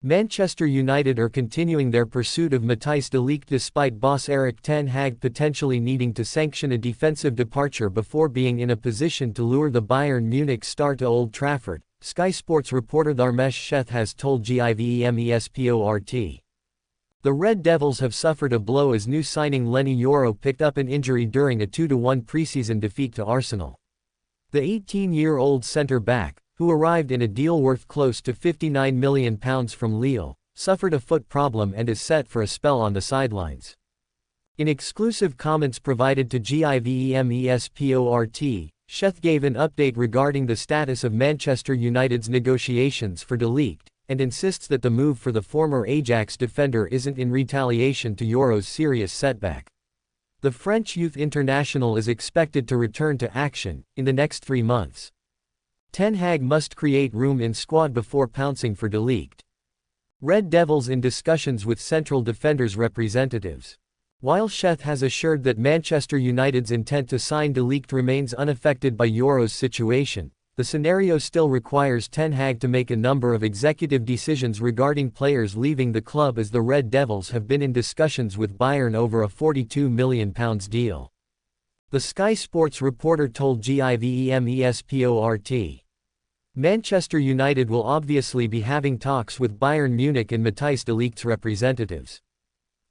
Manchester United are continuing their pursuit of Matthijs de Ligt despite boss Erik ten Hag potentially needing to sanction a defensive departure before being in a position to lure the Bayern Munich star to Old Trafford, Sky Sports reporter Dharmesh Sheth has told GIVEMESPORT. The Red Devils have suffered a blow as new signing Leny Yoro picked up an injury during a 2-1 preseason defeat to Arsenal. The 18-year-old centre-back, who arrived in a deal worth close to £59 million from Lille, suffered a foot problem and is set for a spell on the sidelines. In exclusive comments provided to GIVEMESPORT, Sheth gave an update regarding the status of Manchester United's negotiations for de Ligt, and insists that the move for the former Ajax defender isn't in retaliation to Yoro's serious setback. The French youth international is expected to return to action in the next 3 months. Ten Hag must create room in squad before pouncing for de Ligt. Red Devils in discussions with central defenders representatives. While Sheth has assured that Manchester United's intent to sign de Ligt remains unaffected by Yoro's situation, the scenario still requires Ten Hag to make a number of executive decisions regarding players leaving the club, as the Red Devils have been in discussions with Bayern over a £42 million deal. The Sky Sports reporter told GIVEMESPORT. Manchester United will obviously be having talks with Bayern Munich and Matthijs de Ligt's representatives.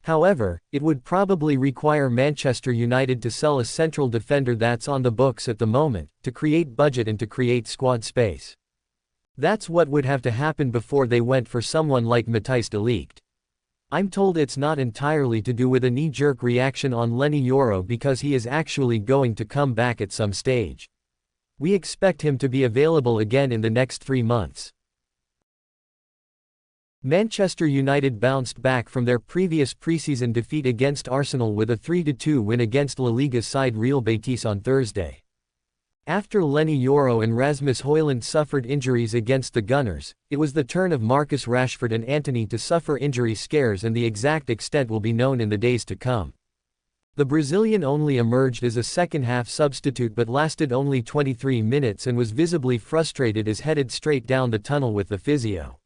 However, it would probably require Manchester United to sell a central defender that's on the books at the moment, to create budget and to create squad space. That's what would have to happen before they went for someone like Matthijs de Ligt. I'm told it's not entirely to do with a knee-jerk reaction on Leny Yoro because he is actually going to come back at some stage. We expect him to be available again in the next 3 months. Manchester United bounced back from their previous preseason defeat against Arsenal with a 3-2 win against La Liga side Real Betis on Thursday. After Leny Yoro and Rasmus Højlund suffered injuries against the Gunners, it was the turn of Marcus Rashford and Antony to suffer injury scares, and the exact extent will be known in the days to come. The Brazilian only emerged as a second-half substitute but lasted only 23 minutes and was visibly frustrated as headed straight down the tunnel with the physio.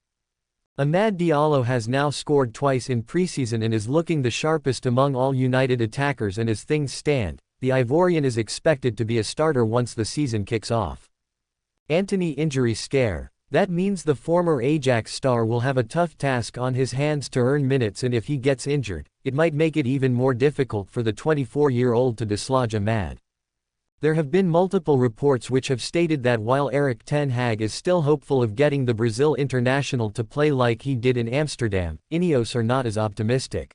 Amad Diallo has now scored twice in preseason and is looking the sharpest among all United attackers, and as things stand, the Ivorian is expected to be a starter once the season kicks off. Antony injury scare. That means the former Ajax star will have a tough task on his hands to earn minutes, and if he gets injured, it might make it even more difficult for the 24-year-old to dislodge Amad. There have been multiple reports which have stated that while Erik ten Hag is still hopeful of getting the Brazil international to play like he did in Amsterdam, Ineos are not as optimistic.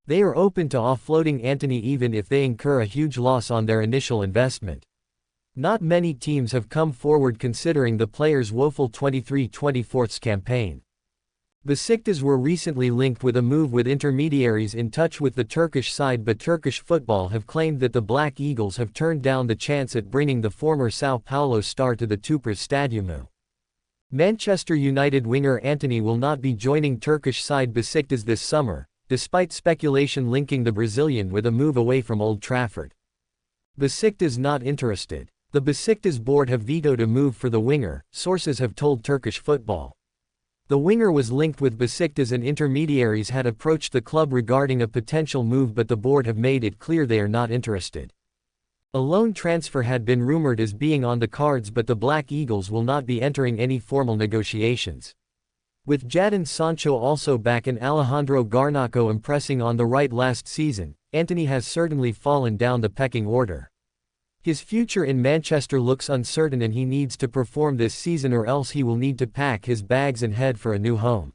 They are open to offloading Antony even if they incur a huge loss on their initial investment. Not many teams have come forward considering the player's woeful 23-24 campaign. Besiktas were recently linked with a move, with intermediaries in touch with the Turkish side, but Turkish football have claimed that the Black Eagles have turned down the chance at bringing the former São Paulo star to the Tupras Stadyumu. Manchester United winger Antony will not be joining Turkish side Besiktas this summer, despite speculation linking the Brazilian with a move away from Old Trafford. Besiktas not interested. The Besiktas board have vetoed a move for the winger, sources have told Turkish Football. The winger was linked with Besiktas and intermediaries had approached the club regarding a potential move, but the board have made it clear they are not interested. A loan transfer had been rumored as being on the cards, but the Black Eagles will not be entering any formal negotiations. With Jadon Sancho also back and Alejandro Garnacho impressing on the right last season, Antony has certainly fallen down the pecking order. His future in Manchester looks uncertain, and he needs to perform this season or else he will need to pack his bags and head for a new home.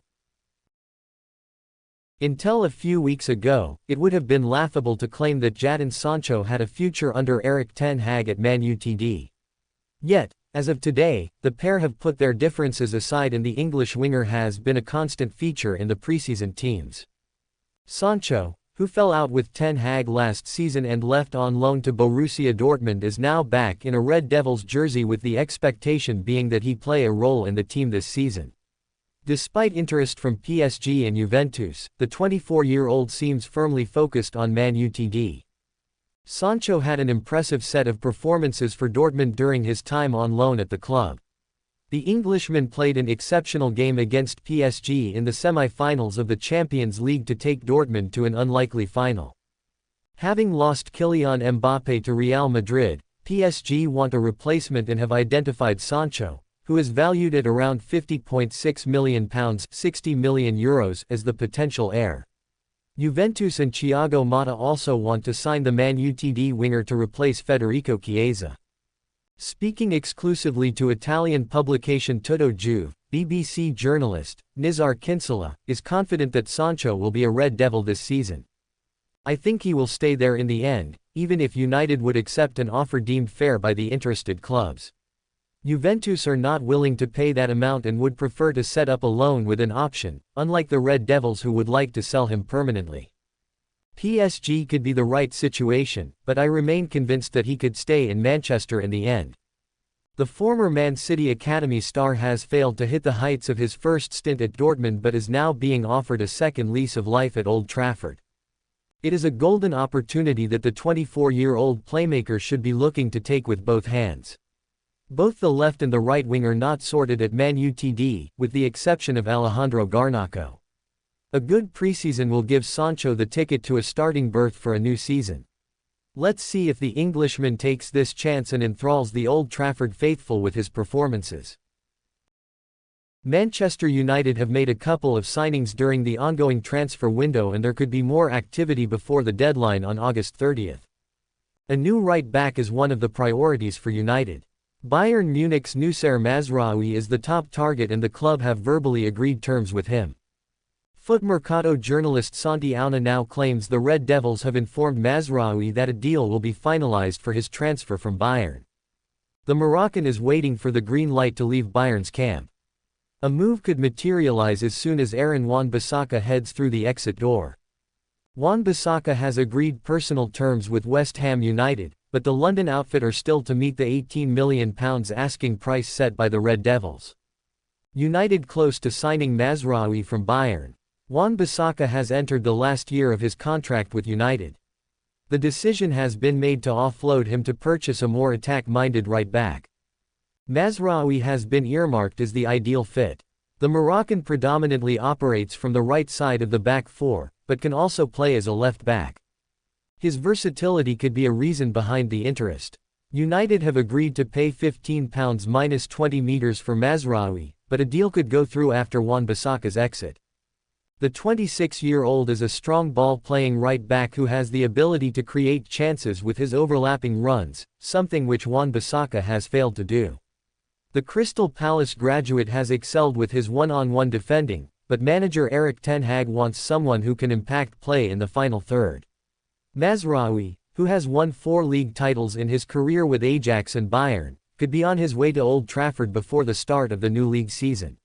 Until a few weeks ago, it would have been laughable to claim that Jadon Sancho had a future under Erik ten Hag at Man Utd. Yet, as of today, the pair have put their differences aside and the English winger has been a constant feature in the preseason teams. Sancho, who fell out with Ten Hag last season and left on loan to Borussia Dortmund, is now back in a Red Devils jersey, with the expectation being that he play a role in the team this season. Despite interest from PSG and Juventus, the 24-year-old seems firmly focused on Man Utd. Sancho had an impressive set of performances for Dortmund during his time on loan at the club. The Englishman played an exceptional game against PSG in the semi-finals of the Champions League to take Dortmund to an unlikely final. Having lost Kylian Mbappé to Real Madrid, PSG want a replacement and have identified Sancho, who is valued at around £50.6 million €60 million as the potential heir. Juventus and Thiago Motta also want to sign the Man Utd winger to replace Federico Chiesa. Speaking exclusively to Italian publication Tutto Juve, BBC journalist, Nizar Kinsella, is confident that Sancho will be a Red Devil this season. I think he will stay there in the end, even if United would accept an offer deemed fair by the interested clubs. Juventus are not willing to pay that amount and would prefer to set up a loan with an option, unlike the Red Devils who would like to sell him permanently. PSG could be the right situation, but I remain convinced that he could stay in Manchester in the end. The former Man City Academy star has failed to hit the heights of his first stint at Dortmund but is now being offered a second lease of life at Old Trafford. It is a golden opportunity that the 24-year-old playmaker should be looking to take with both hands. Both the left and the right wing are not sorted at Man Utd, with the exception of Alejandro Garnacho. A good preseason will give Sancho the ticket to a starting berth for a new season. Let's see if the Englishman takes this chance and enthralls the Old Trafford faithful with his performances. Manchester United have made a couple of signings during the ongoing transfer window and there could be more activity before the deadline on August 30th. A new right back is one of the priorities for United. Bayern Munich's Noussair Mazraoui is the top target and the club have verbally agreed terms with him. Footmercato journalist Santi Auna now claims the Red Devils have informed Mazraoui that a deal will be finalized for his transfer from Bayern. The Moroccan is waiting for the green light to leave Bayern's camp. A move could materialize as soon as Aaron Wan-Bissaka heads through the exit door. Wan-Bissaka has agreed personal terms with West Ham United, but the London outfit are still to meet the £18 million asking price set by the Red Devils. United close to signing Mazraoui from Bayern. Wan-Bissaka has entered the last year of his contract with United. The decision has been made to offload him to purchase a more attack-minded right back. Mazraoui has been earmarked as the ideal fit. The Moroccan predominantly operates from the right side of the back four, but can also play as a left back. His versatility could be a reason behind the interest. United have agreed to pay £15 minus 20 meters for Mazraoui, but a deal could go through after Wan-Bissaka's exit. The 26-year-old is a strong ball-playing right back who has the ability to create chances with his overlapping runs, something which Wan-Bissaka has failed to do. The Crystal Palace graduate has excelled with his one-on-one defending, but manager Erik ten Hag wants someone who can impact play in the final third. Mazraoui, who has won 4 league titles in his career with Ajax and Bayern, could be on his way to Old Trafford before the start of the new league season.